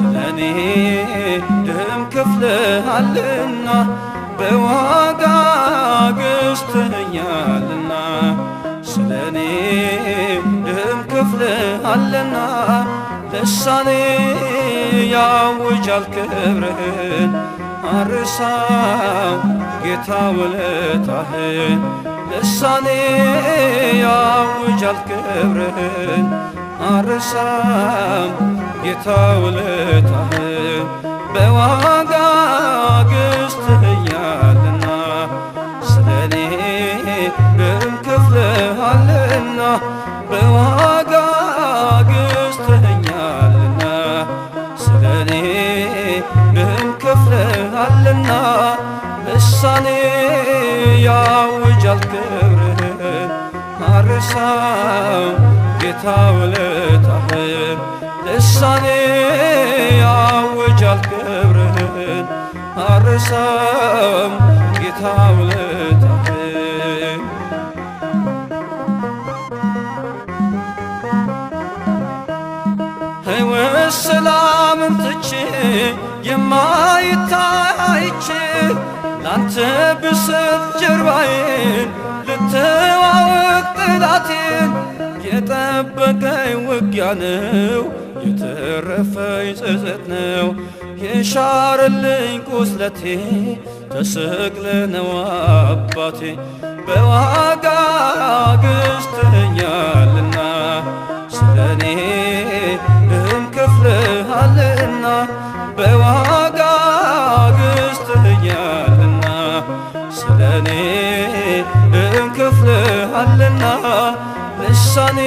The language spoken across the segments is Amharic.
ስለኔ ደም ከፍለሃልና በዋጋ ገዝተኸኛልና ስለኔ ደም ከፍለሃልና ልሳኔ ያውጃል ክብርህን አርሳው ጌታ ውለታህን ልሳኔ ያውጃል ክብርህን አርሳው ጌታ ውለታህን በዋጋ ገዝተኸኛልና ስለኔ ደም ከፍለሃልና በዋጋ ገዝተኸኛልና ስለኔ ደም ከፍለሃልና ልሳኔ ያውጃል ክብርህን አርሳው ጌታ ውለታህን ልሳኔ ያውጃል ክብርህን አርሳው ጌታ ውለታህን ሕይወት ሰላምን ትቼ የማይታይቼ ላንተ ብሰጥ ጀርባዬን ልተዋወቅ ጠላቴን የጠበቀኝ ውጊያ ነው የተረፈኝ ጸጸት ነው የሻረልኝ ቁስለቴ ተሰቅለ ነው አባቴ በዋጋ ገዝተኸኛልና ስለኔ ደም ከፍለሃልና በዋጋ ገዝተኸኛልና ስለኔ ደም ከፍለሃልና ልሳኔ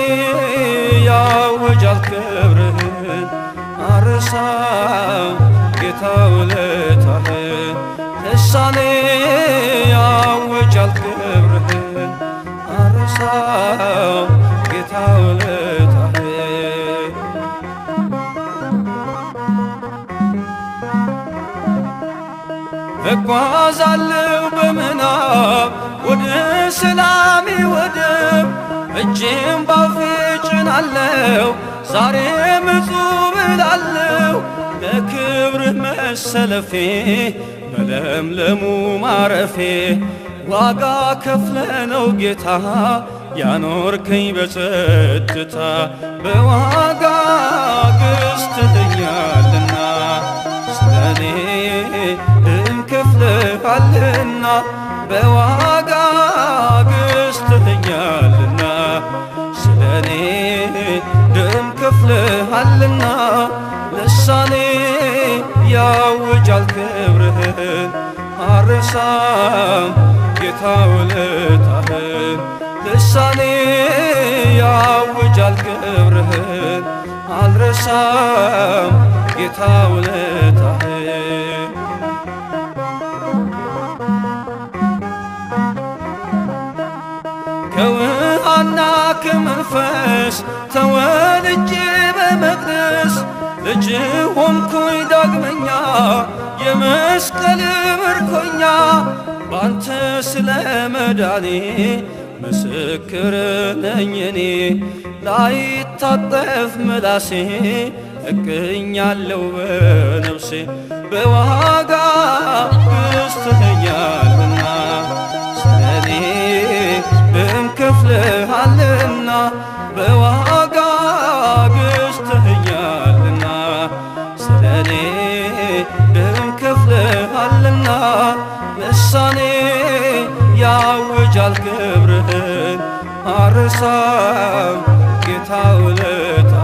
ያውጃል ክብርህን አርሳው ጌታ ውለታህን ልሳኔ ያውጃል ክብርህን አርሳው ጌታ ውለታህን እጓዛለሁ በምናብ ወደ ሰላሜ ወደብ እጄም ባፌ ጭናለሁ ዛሬም እጹብ እላለሁ ለክብርህ መሰለፌ በለምለሙ ማረፌ ዋጋ ከፍለ ነው ጌታ ያኖርከኝ በጸጥታ በዋጋ ገዝተኸኛልና ስለኔ ደም ከፍለሃልና በዋጋ ገዝተኸኛልና ስለኔ ደም ከፍለሃልና ልሳኔ ያውጃል ክብርህን አርሳው ጌታ ውለታህን ልሳኔ ያውጃል ክብርህን አልረሳም ጌታ ውለታህን ከውሃና ከመንፈስ ተወልጄ በመቅደስ ልጅ ሆንኩኝ ዳግመኛ የመስቀል ምርኮኛ ባንተ ስለ መዳኔ ምስክር ነኝ እኔ ላይታጠፍ ምላሴ እገኛለሁ በነፍሴ በዋጋ ገዝተኸኛልና ስለኔ ደም ከፍለሃልና በዋጋ ገዝተኸኛልና ስለኔ ደም ከፍለሃልና ልሳኔ ያውጃል ክብርህን አርሳው ጌታ ውለታ